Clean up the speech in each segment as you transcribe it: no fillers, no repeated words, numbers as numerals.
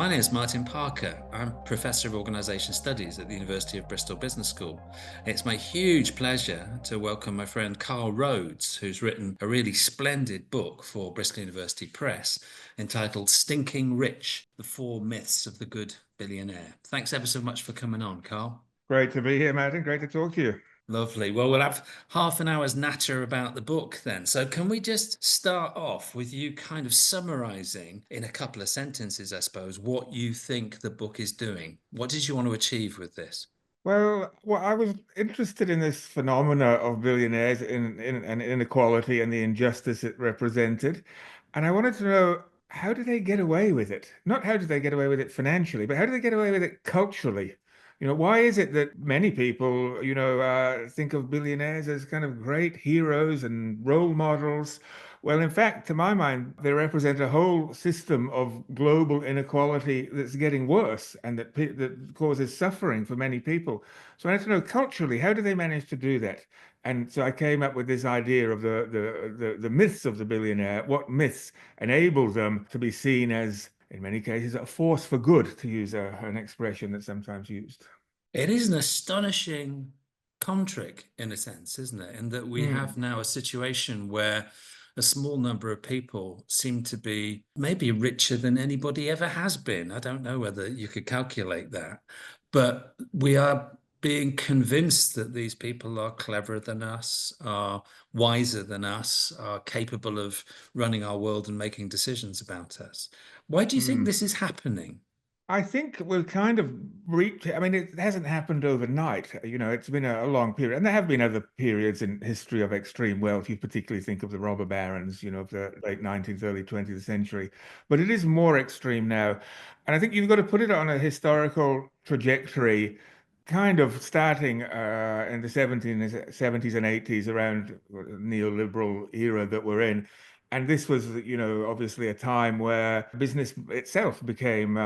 My name is Martin Parker. I'm Professor of Organisation Studies at the University of Bristol Business School. It's my huge pleasure to welcome my friend Carl Rhodes, who's written a really splendid book for Bristol University Press entitled Stinking Rich, The Four Myths of the Good Billionaire. Thanks ever so much for coming on, Carl. Great to be here, Martin. Great to talk to you. Lovely. Well, we'll have half an hour's natter about the book then. So, can we just start off with you kind of summarizing in a couple of sentences, I suppose, what you think the book is doing? What did you want to achieve with this? Well, I was interested in this phenomena of billionaires and inequality and the injustice it represented. And I wanted to know, how do they get away with it? Not how do they get away with it financially, but how do they get away with it culturally? Why is it that many people, think of billionaires as kind of great heroes and role models? Well, in fact, to my mind, they represent a whole system of global inequality that's getting worse and that causes suffering for many people. So I wanted to know culturally, how do they manage to do that? And so I came up with this idea of the myths of the billionaire. What myths enable them to be seen as, in many cases, a force for good, to use an expression that's sometimes used. It is an astonishing contract in a sense, isn't it? In that we have now a situation where a small number of people seem to be maybe richer than anybody ever has been. I don't know whether you could calculate that, but we are being convinced that these people are cleverer than us, are wiser than us, are capable of running our world and making decisions about us. Why do you think Mm. this is happening? I think we'll kind of reach, I mean, it hasn't happened overnight. It's been a long period. And there have been other periods in history of extreme wealth. You particularly think of the robber barons, of the late 19th, early 20th century. But it is more extreme now. And I think you've got to put it on a historical trajectory, kind of starting in the 70s and 80s, around the neoliberal era that we're in. And this was, obviously a time where business itself became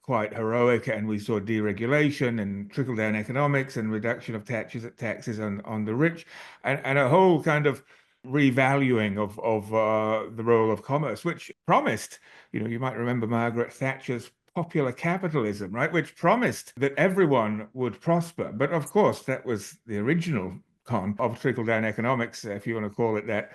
quite heroic, and we saw deregulation and trickle-down economics and reduction of taxes on the rich, and a whole kind of revaluing of the role of commerce, which promised, you might remember Margaret Thatcher's popular capitalism, right, which promised that everyone would prosper. But of course, that was the original con of trickle-down economics, if you want to call it that.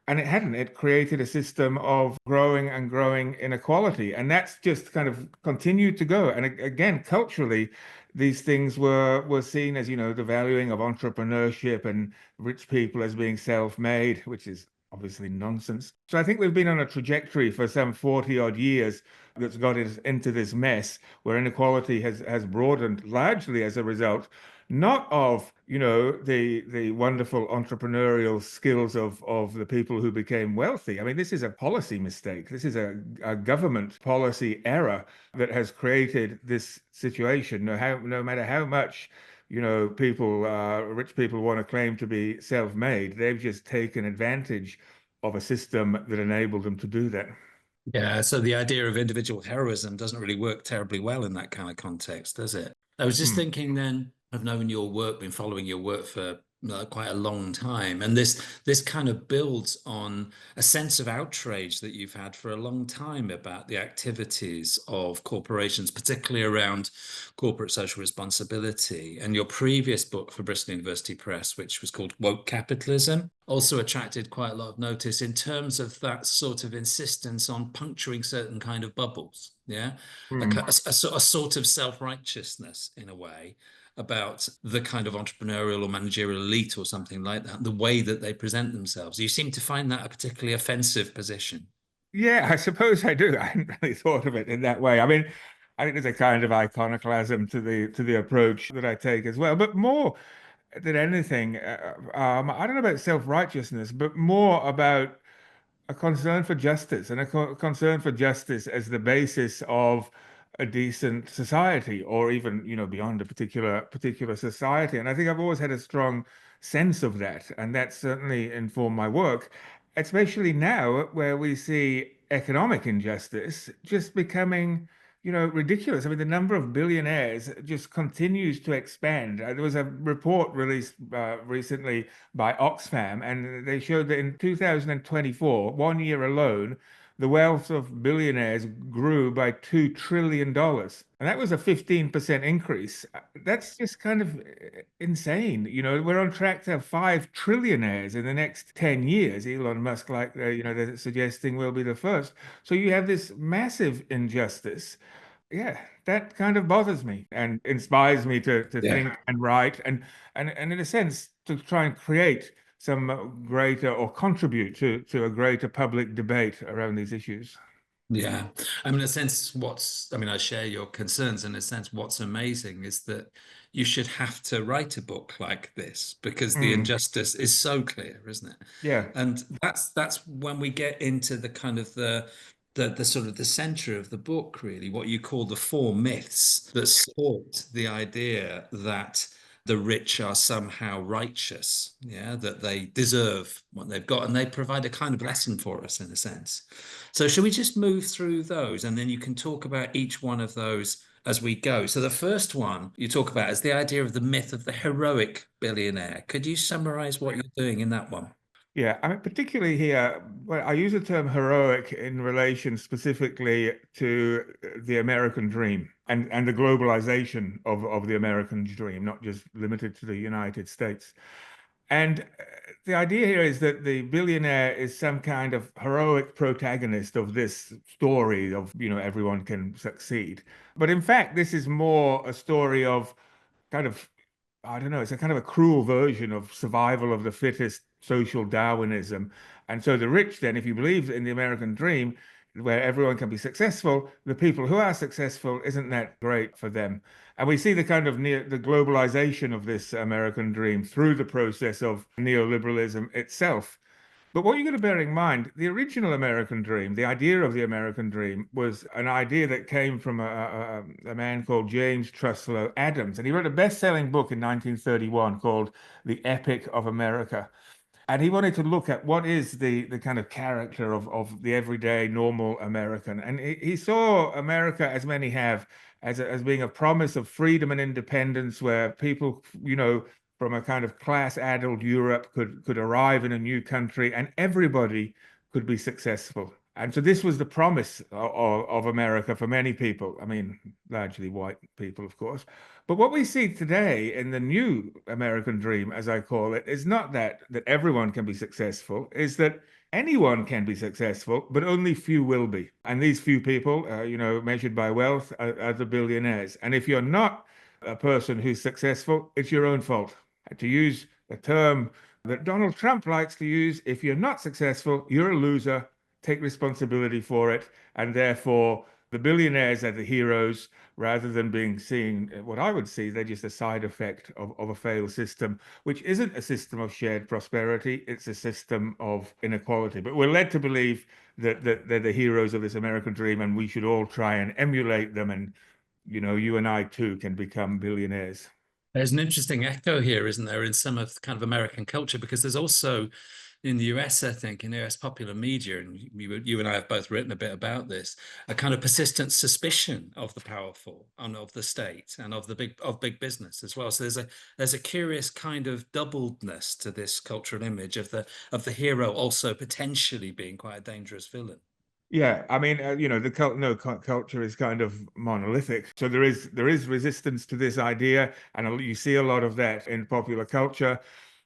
And it hadn't. It created a system of growing and growing inequality. And that's just kind of continued to go. And again, culturally, these things were seen as, the valuing of entrepreneurship and rich people as being self-made, which is obviously nonsense. So I think we've been on a trajectory for some 40 odd years that's got us into this mess where inequality has broadened largely as a result, not of, the wonderful entrepreneurial skills of the people who became wealthy. I mean, this is a policy mistake. This is a government policy error that has created this situation. No matter how much, rich people want to claim to be self-made, they've just taken advantage of a system that enabled them to do that. Yeah, so the idea of individual heroism doesn't really work terribly well in that kind of context, does it? I was just thinking then, I've known your work, been following your work for quite a long time, and this kind of builds on a sense of outrage that you've had for a long time about the activities of corporations, particularly around corporate social responsibility. And your previous book for Bristol University Press, which was called Woke Capitalism, also attracted quite a lot of notice in terms of that sort of insistence on puncturing certain kind of bubbles. Yeah, a sort of self-righteousness in a way about the kind of entrepreneurial or managerial elite or something like that, the way that they present themselves. You seem to find that a particularly offensive position. Yeah, I suppose I do. I hadn't really thought of it in that way. I mean, I think there's a kind of iconoclasm to the approach that I take as well. But more than anything, I don't know about self-righteousness, but more about a concern for justice, and a concern for justice as the basis of a decent society, or even, beyond a particular society. And I think I've always had a strong sense of that, and that certainly informed my work, especially now where we see economic injustice just becoming, ridiculous. I mean, the number of billionaires just continues to expand. There was a report released recently by Oxfam, and they showed that in 2024, one year alone, the wealth of billionaires grew by $2 trillion. And that was a 15% increase. That's just kind of insane. We're on track to have 5 trillionaires in the next 10 years. Elon Musk, like, they're suggesting will be the first. So you have this massive injustice. Yeah, that kind of bothers me and inspires me to Yeah. think and write and in a sense to try and create some greater or contribute to a greater public debate around these issues. Yeah. I mean, in a sense, I mean, I share your concerns. In a sense, what's amazing is that you should have to write a book like this because the Mm, injustice is so clear, isn't it? yeah, And that's when we get into the kind of the sort of the center of the book, really, what you call the four myths that support the idea that the rich are somehow righteous, yeah, that they deserve what they've got, and they provide a kind of lesson for us in a sense. So, shall we just move through those and then you can talk about each one of those as we go? So, the first one you talk about is the idea of the myth of the heroic billionaire. Could you summarize what you're doing in that one? yeah. I mean, particularly here, well, I use the term heroic in relation specifically to the American dream and the globalization of the American dream, not just limited to the United States. And the idea here is that the billionaire is some kind of heroic protagonist of this story of, everyone can succeed. But in fact, this is more a story of kind of, I don't know, it's a kind of a cruel version of survival of the fittest social Darwinism. And so the rich, then, if you believe in the American dream, where everyone can be successful, the people who are successful isn't that great for them. And we see the kind of the globalization of this American dream through the process of neoliberalism itself. But what you've got to bear in mind, the original American dream, the idea of the American dream, was an idea that came from a man called James Truslow Adams. And he wrote a best-selling book in 1931 called The Epic of America. And he wanted to look at what is the kind of character of the everyday normal American. And he saw America, as many have, as being a promise of freedom and independence where people, from a kind of class-addled Europe could arrive in a new country and everybody could be successful. And so this was the promise of America for many people. I mean, largely white people, of course. But what we see today in the new American dream, as I call it, is not that everyone can be successful, is that anyone can be successful, but only few will be. And these few people, measured by wealth, are the billionaires. And if you're not a person who's successful, it's your own fault. To use a term that Donald Trump likes to use, if you're not successful, you're a loser. Take responsibility for it. And therefore, the billionaires are the heroes rather than being seen, what I would see, they're just a side effect of a failed system, which isn't a system of shared prosperity, it's a system of inequality. But we're led to believe that they're the heroes of this American dream, and we should all try and emulate them. And, you and I too can become billionaires. There's an interesting echo here, isn't there, in some of kind of American culture, because there's also in the US, I think, in US popular media, and you and I have both written a bit about this, a kind of persistent suspicion of the powerful and of the state and of big business as well. So there's a curious kind of doubledness to this cultural image of the hero also potentially being quite a dangerous villain. Yeah, I mean, the culture is kind of monolithic. So there is resistance to this idea, and you see a lot of that in popular culture.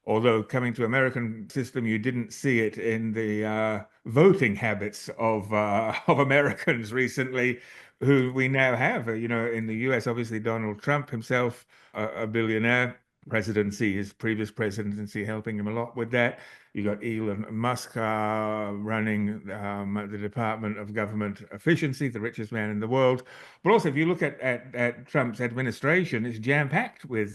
Although coming to American system, you didn't see it in the voting habits of Americans recently, who we now have. In the US, obviously Donald Trump himself, a billionaire. Presidency, his previous presidency, helping him a lot with that. You got Elon Musk running the Department of Government Efficiency, the richest man in the world. But also, if you look at Trump's administration, it's jam-packed with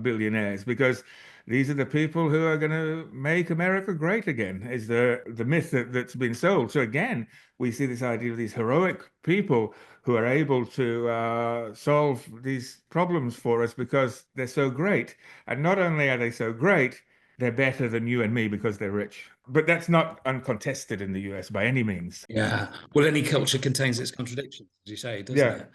billionaires because these are the people who are going to make America great again, is the myth that's been sold. So again, we see this idea of these heroic people who are able to solve these problems for us because they're so great. And not only are they so great, they're better than you and me because they're rich. But that's not uncontested in the US by any means. Yeah. Well, any culture contains its contradictions, as you say, doesn't Yeah. it?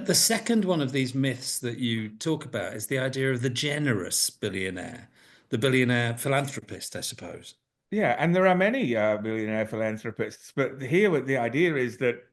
The second one of these myths that you talk about is the idea of the generous billionaire, the billionaire philanthropist, I suppose. Yeah, and there are many billionaire philanthropists, but here the idea is that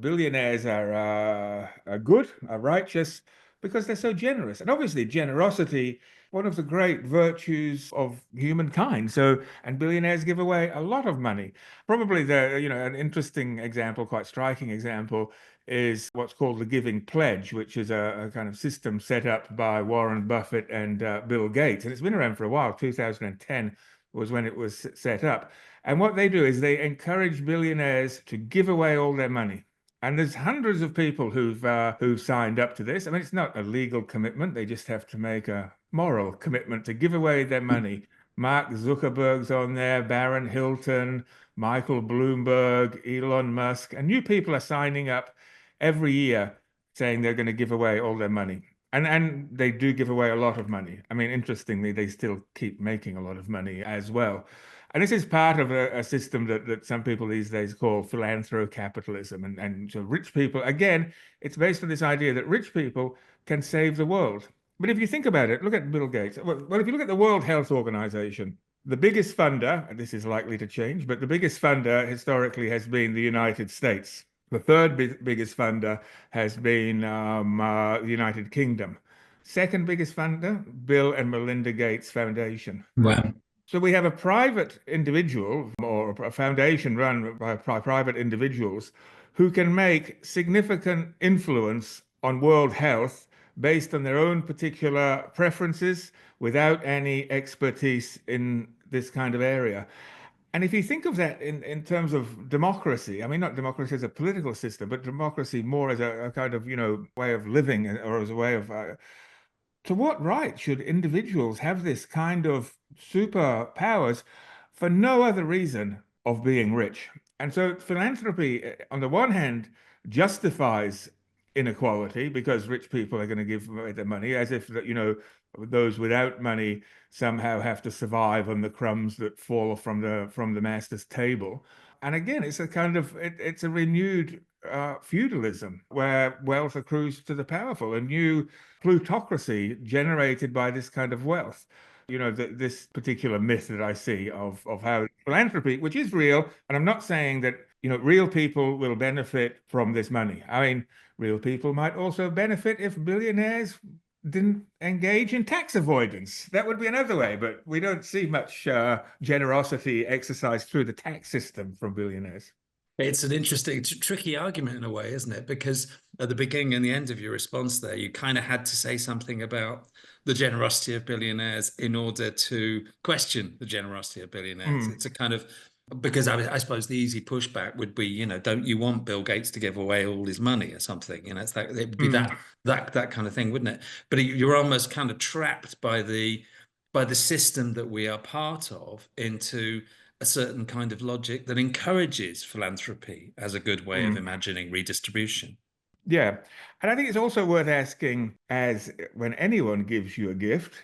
billionaires are good, are righteous because they're so generous, and obviously generosity, one of the great virtues of humankind. So, and billionaires give away a lot of money. Probably an interesting example, quite striking example, is what's called the Giving Pledge, which is a kind of system set up by Warren Buffett and Bill Gates, and it's been around for a while. 2010 was when it was set up. And what they do is they encourage billionaires to give away all their money. And there's hundreds of people who've signed up to this. I mean, it's not a legal commitment. They just have to make a moral commitment to give away their money. Mark Zuckerberg's on there, Barron Hilton, Michael Bloomberg, Elon Musk, and new people are signing up every year saying they're going to give away all their money. And they do give away a lot of money. I mean, interestingly, they still keep making a lot of money as well. And this is part of a system that some people these days call philanthrocapitalism. And so rich people, again, it's based on this idea that rich people can save the world. But if you think about it, look at Bill Gates. Well, if you look at the World Health Organization, the biggest funder, and this is likely to change, but the biggest funder historically has been the United States. The third biggest funder has been the United Kingdom. Second biggest funder, Bill and Melinda Gates Foundation. Wow. So we have a private individual or a foundation run by private individuals who can make significant influence on world health based on their own particular preferences without any expertise in this kind of area. And if you think of that in terms of democracy, I mean, not democracy as a political system, but democracy more as a kind of, way of living or as a way of, to what right should individuals have this kind of superpowers for no other reason of being rich? And so philanthropy, on the one hand, justifies inequality because rich people are going to give away their money as if that, those without money somehow have to survive on the crumbs that fall from the master's table. And again, it's a kind of it's a renewed feudalism where wealth accrues to the powerful, a new plutocracy generated by this kind of wealth. This particular myth that I see of how philanthropy, which is real, and I'm not saying that real people will benefit from this money. I mean, real people might also benefit if billionaires didn't engage in tax avoidance. That would be another way, but we don't see much generosity exercised through the tax system from billionaires. It's an interesting, tricky argument in a way, isn't it? Because at the beginning and the end of your response there, you kind of had to say something about the generosity of billionaires in order to question the generosity of billionaires. Mm, It's a kind of, because I suppose the easy pushback would be, don't you want Bill Gates to give away all his money or something? It's that it would be mm. that kind of thing, wouldn't it? But you're almost kind of trapped by the system that we are part of into a certain kind of logic that encourages philanthropy as a good way of Mm. imagining redistribution. Yeah. And I think it's also worth asking, as when anyone gives you a gift,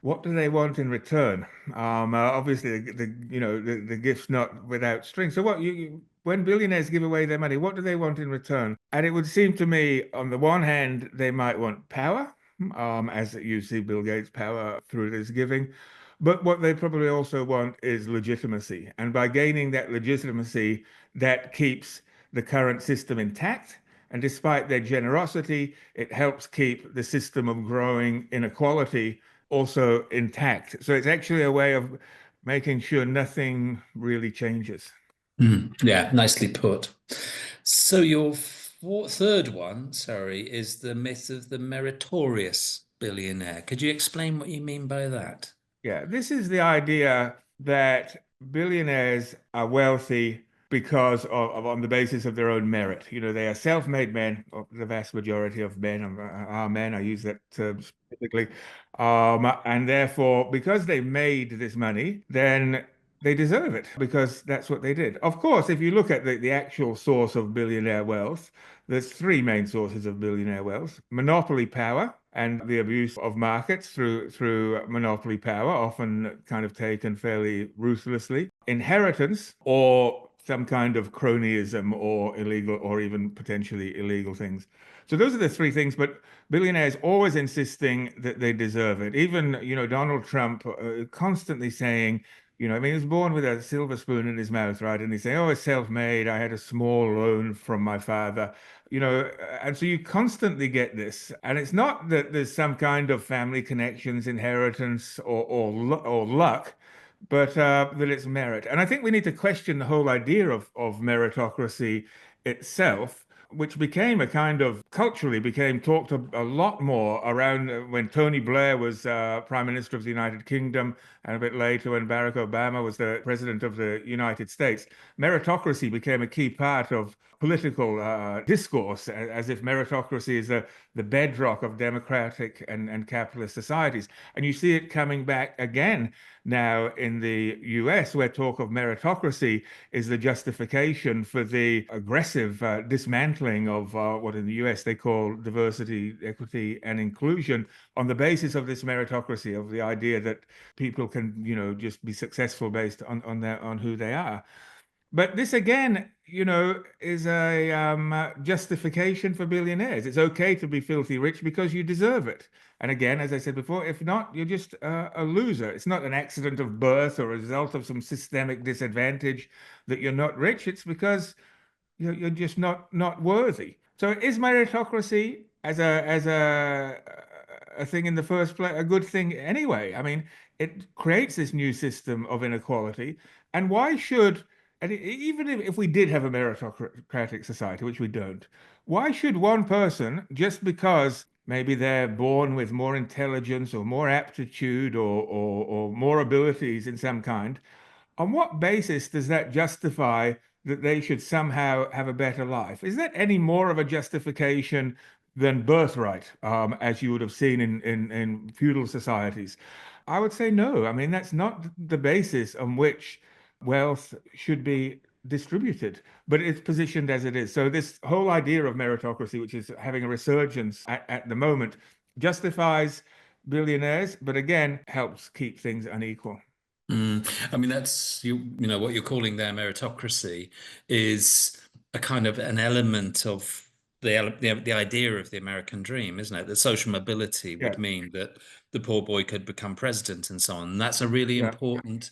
what do they want in return? Obviously, the gift's not without strings. So when billionaires give away their money, what do they want in return? And it would seem to me, on the one hand, they might want power, as you see Bill Gates' power through this giving. But what they probably also want is legitimacy. And by gaining that legitimacy, that keeps the current system intact. And despite their generosity, it helps keep the system of growing inequality also intact. So it's actually a way of making sure nothing really changes. Yeah, nicely put. So your third one, sorry, is the myth of the meritorious billionaire. Could you explain what you mean by that? Yeah, this is the idea that billionaires are wealthy because on the basis of their own merit. They are self-made men. Or the vast majority of men are men. I use that term specifically, and therefore, because they made this money, then they deserve it because that's what they did. Of course, if you look at the actual source of billionaire wealth, there's three main sources of billionaire wealth: monopoly power and the abuse of markets through monopoly power, often kind of taken fairly ruthlessly; inheritance, or some kind of cronyism or illegal or even potentially illegal things. So those are the three things, but billionaires always insisting that they deserve it. Even, Donald Trump constantly saying You know, I mean, he was born with a silver spoon in his mouth, right? And he's saying, "Oh, it's self-made. I had a small loan from my father." You know, and so you constantly get this, and it's not that there's some kind of family connections, inheritance, or luck, but that it's merit. And I think we need to question the whole idea of meritocracy itself, which became a kind of culturally became talked a lot more around when Tony Blair was Prime Minister of the United Kingdom, and a bit later when Barack Obama was the President of the United States. Meritocracy became a key part of political discourse, as if meritocracy is the bedrock of democratic and capitalist societies. And you see it coming back again now in the US, where talk of meritocracy is the justification for the aggressive dismantling of what in the US they call diversity, equity, and inclusion on the basis of this meritocracy, of the idea that people can, you know, just be successful based on who they are. But this again, you know, is a justification for billionaires. It's okay to be filthy rich because you deserve it. And again, as I said before, if not, you're just a loser. It's not an accident of birth or a result of some systemic disadvantage that you're not rich. It's because you're just not worthy. So is meritocracy as a thing in the first place a good thing anyway? I mean, it creates this new system of inequality. And why should, and even if we did have a meritocratic society, which we don't, why should one person, just because maybe they're born with more intelligence or more aptitude or more abilities in some kind, on what basis does that justify that they should somehow have a better life? Is that any more of a justification than birthright, as you would have seen in feudal societies? I would say no. I mean, that's not the basis on which wealth should be distributed, but it's positioned as it is. So this whole idea of meritocracy, which is having a resurgence at the moment, justifies billionaires, but again, helps keep things unequal. I mean, that's you know what you're calling there meritocracy is a kind of an element of the idea of the American dream, isn't it? That social mobility Yeah, would mean that the poor boy could become president and so on. And that's a really yeah. important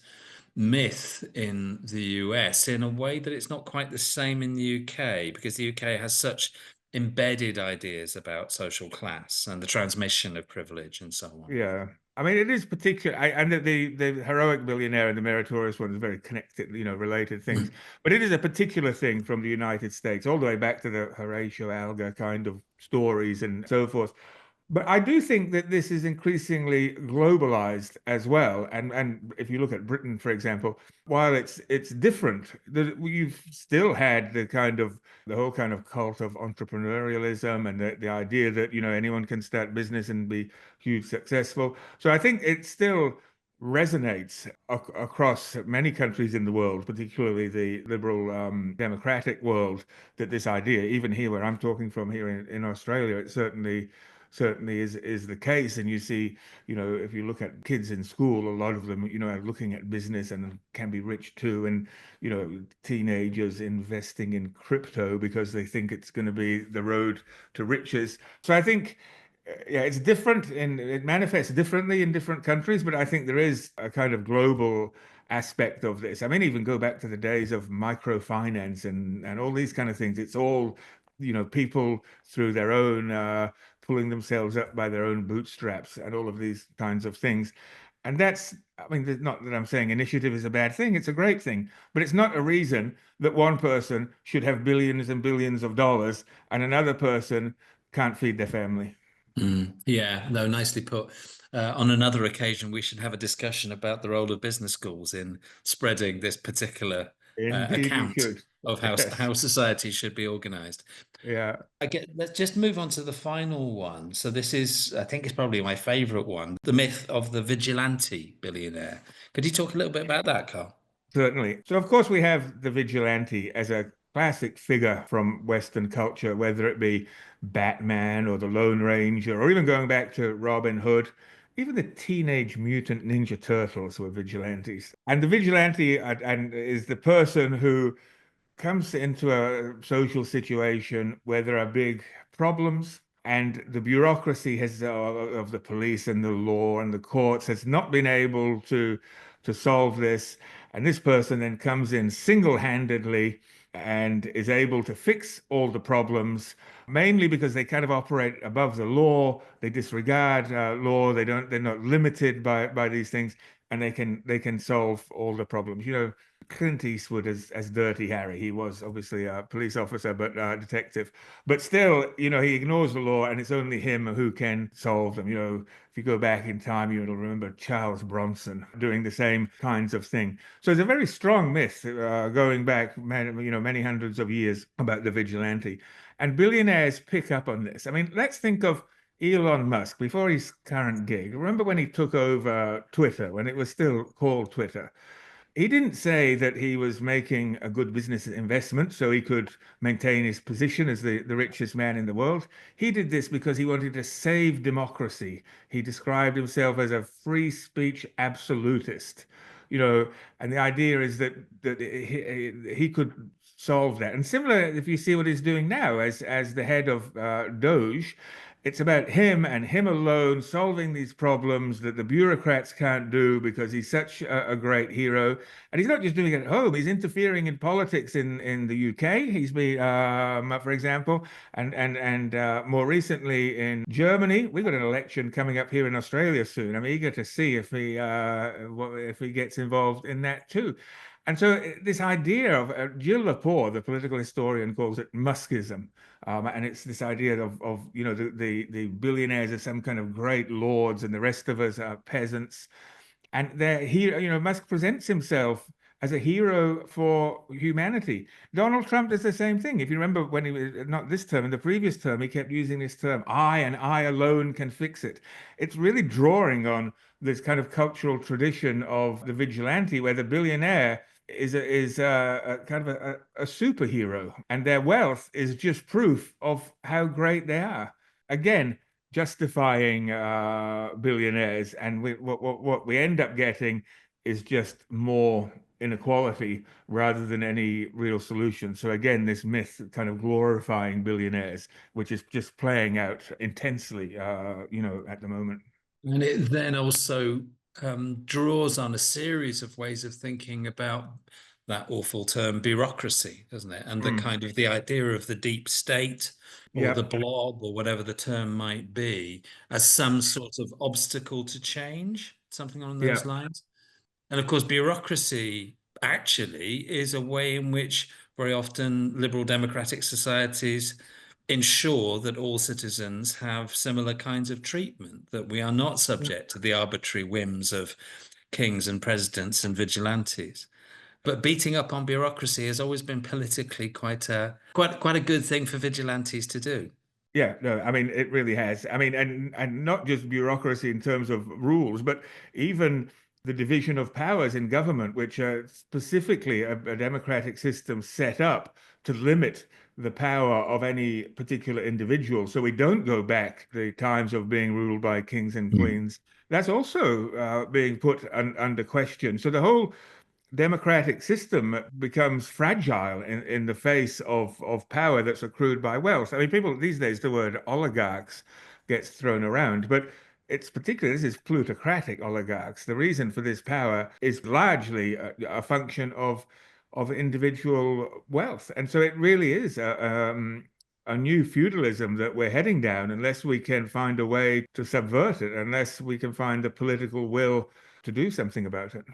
myth in the US in a way that it's not quite the same in the UK because the UK has such embedded ideas about social class and the transmission of privilege and so on. Yeah. I mean, it is particular, and the heroic billionaire and the meritorious one is very connected, you know, related things. Mm. But it is a particular thing from the United States, all the way back to the Horatio Alger kind of stories and so forth. But I do think that this is increasingly globalized as well. And if you look at Britain, for example, while it's different, you've still had the whole kind of cult of entrepreneurialism and the idea that, you know, anyone can start business and be huge successful. So I think it still resonates across many countries in the world, particularly the liberal democratic world, that this idea, even here where I'm talking from here in Australia, it certainly is the case. And you see, you know, if you look at kids in school, a lot of them, you know, are looking at business and can be rich too. And, you know, teenagers investing in crypto because they think it's going to be the road to riches. So I think, yeah, it's different and it manifests differently in different countries, but I think there is a kind of global aspect of this. I mean, even go back to the days of microfinance and all these kind of things. It's all, you know, people through their own pulling themselves up by their own bootstraps and all of these kinds of things. And that's, I mean, not that I'm saying initiative is a bad thing, it's a great thing, but it's not a reason that one person should have billions and billions of dollars and another person can't feed their family. Yeah, no, nicely put. On another occasion, we should have a discussion about the role of business schools in spreading this particular Indeed, we account should. of Yes. how society should be organized. Yeah. Let's just move on to the final one. So this is, I think it's probably my favorite one, the myth of the vigilante billionaire. Could you talk a little bit about that, Carl? Certainly. So, of course, we have the vigilante as a classic figure from Western culture, whether it be Batman or the Lone Ranger, or even going back to Robin Hood. Even the Teenage Mutant Ninja Turtles were vigilantes. And the vigilante and is the person who comes into a social situation where there are big problems and the bureaucracy has of the police and the law and the courts has not been able to to solve this. And this person then comes in single-handedly and is able to fix all the problems, mainly because they kind of operate above the law. They disregard law. They're not limited by these things, and they can solve all the problems. Clint Eastwood as Dirty Harry. He was obviously a police officer, but detective. But still, he ignores the law, and it's only him who can solve them. If you go back in time, you'll remember Charles Bronson doing the same kinds of thing. So it's a very strong myth going back, many hundreds of years about the vigilante. And billionaires pick up on this. I mean, let's think of Elon Musk before his current gig. Remember when he took over Twitter, when it was still called Twitter? He didn't say that he was making a good business investment so he could maintain his position as the richest man in the world. He did this because he wanted to save democracy. He described himself as a free speech absolutist, and the idea is that he could solve that. And similar, if you see what he's doing now as the head of Doge, it's about him and him alone solving these problems that the bureaucrats can't do because he's such a great hero. And he's not just doing it at home, he's interfering in politics in the UK. He's been, for example, and more recently in Germany. We've got an election coming up here in Australia soon. I'm eager to see if he gets involved in that too. And so this idea of Gilles Lepore, the political historian, calls it Muskism. And it's this idea of the billionaires are some kind of great lords and the rest of us are peasants. And Musk presents himself as a hero for humanity. Donald Trump does the same thing. If you remember when he was, not this term, in the previous term, he kept using this term, I and I alone can fix it. It's really drawing on this kind of cultural tradition of the vigilante, where the billionaire is a kind of a superhero, and their wealth is just proof of how great they are. Again, justifying billionaires, and what we end up getting is just more inequality rather than any real solution. So again, this myth kind of glorifying billionaires, which is just playing out intensely, at the moment. And it then also draws on a series of ways of thinking about that awful term bureaucracy, doesn't it? And the Mm. kind of the idea of the deep state or the Yeah, blob or whatever the term might be as some sort of obstacle to change, something along yeah. those lines. And of course, bureaucracy actually is a way in which very often liberal democratic societies ensure that all citizens have similar kinds of treatment, that we are not subject to the arbitrary whims of kings and presidents and vigilantes. But beating up on bureaucracy has always been politically quite a good thing for vigilantes to do. Yeah, no, I mean, it really has. I mean, and not just bureaucracy in terms of rules, but even the division of powers in government, which are specifically a democratic system set up to limit the power of any particular individual. So we don't go back the times of being ruled by kings and Mm. queens. That's also being put under question. So the whole democratic system becomes fragile in the face of power that's accrued by wealth. I mean, people these days, the word oligarchs gets thrown around, but it's particularly, this is plutocratic oligarchs. The reason for this power is largely a function of individual wealth. And so it really is a new feudalism that we're heading down unless we can find a way to subvert it, unless we can find the political will to do something about it.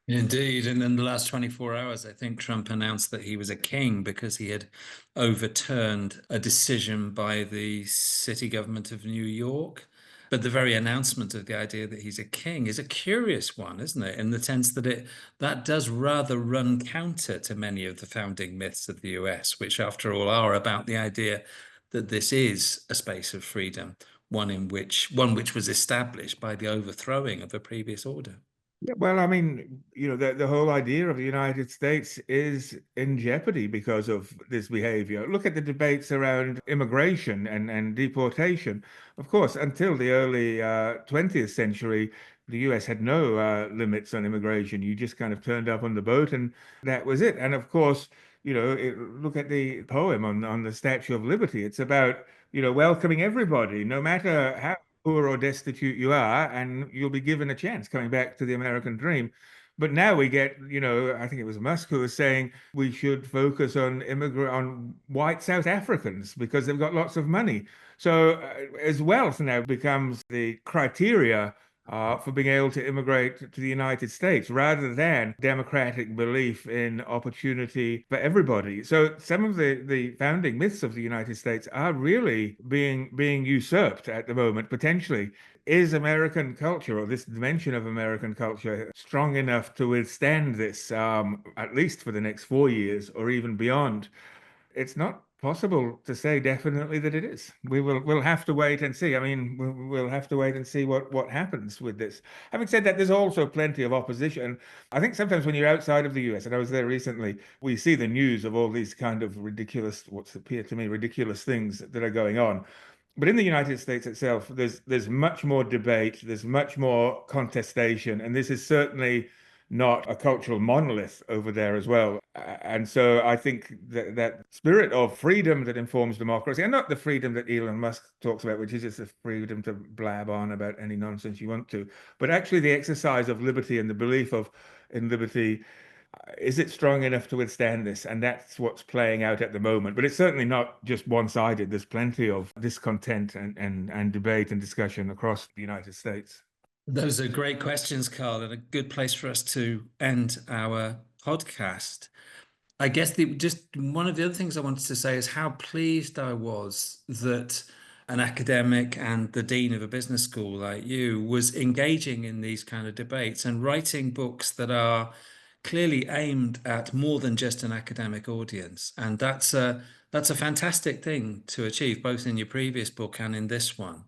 Indeed. And in the last 24 hours, I think Trump announced that he was a king because he had overturned a decision by the city government of New York. But the very announcement of the idea that he's a king is a curious one, isn't it? In the sense that that does rather run counter to many of the founding myths of the US, which after all are about the idea that this is a space of freedom, one which was established by the overthrowing of a previous order. Yeah, well, I mean, the whole idea of the United States is in jeopardy because of this behavior. Look at the debates around immigration and deportation. Of course, until the early 20th century, the US had no limits on immigration. You just kind of turned up on the boat and that was it. And of course, look at the poem on the Statue of Liberty. It's about, welcoming everybody, no matter how poor or destitute you are, and you'll be given a chance coming back to the American dream. But now we get, I think it was Musk who was saying we should focus on white South Africans because they've got lots of money. So as wealth now becomes the criteria for being able to immigrate to the United States rather than democratic belief in opportunity for everybody. So some of the founding myths of the United States are really being usurped at the moment, potentially. Is American culture, or this dimension of American culture, strong enough to withstand this, at least for the next 4 years or even beyond? It's not possible to say definitely that it is. We'll have to wait and see. I mean, we'll have to wait and see what happens with this. Having said that, there's also plenty of opposition. I think sometimes when you're outside of the US, and I was there recently, we see the news of all these kind of ridiculous, what's appear to me ridiculous things that are going on. But in the United States itself, there's much more debate, there's much more contestation, and this is certainly not a cultural monolith over there as well. And so I think that spirit of freedom that informs democracy, and not the freedom that Elon Musk talks about, which is just the freedom to blab on about any nonsense you want to, but actually the exercise of liberty and the belief in liberty. Is it strong enough to withstand this? And that's what's playing out at the moment. But it's certainly not just one-sided. There's plenty of discontent and debate and discussion across the United States. Those are great questions, Carl, and a good place for us to end our podcast. I guess just one of the other things I wanted to say is how pleased I was that an academic and the dean of a business school like you was engaging in these kind of debates and writing books that are clearly aimed at more than just an academic audience. And that's a fantastic thing to achieve, both in your previous book and in this one.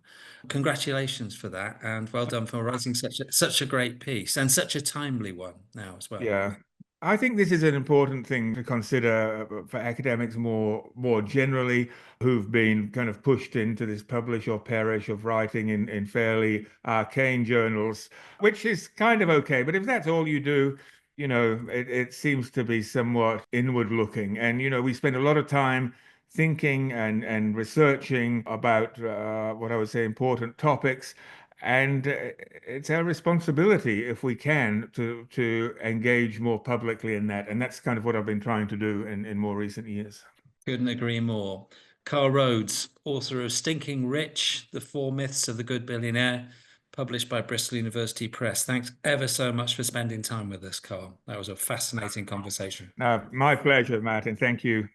Congratulations for that, and well done for writing such a great piece and such a timely one now as well. Yeah. I think this is an important thing to consider for academics more generally, who've been kind of pushed into this publish or perish of writing in fairly arcane journals, which is kind of okay. But if that's all you do, it seems to be somewhat inward looking. And, we spend a lot of time thinking and researching about what I would say important topics. And it's our responsibility, if we can, to engage more publicly in that. And that's kind of what I've been trying to do in more recent years. Couldn't agree more. Carl Rhodes, author of Stinking Rich, The Four Myths of the Good Billionaire, published by Bristol University Press. Thanks ever so much for spending time with us, Carl. That was a fascinating conversation. My pleasure, Martin. Thank you.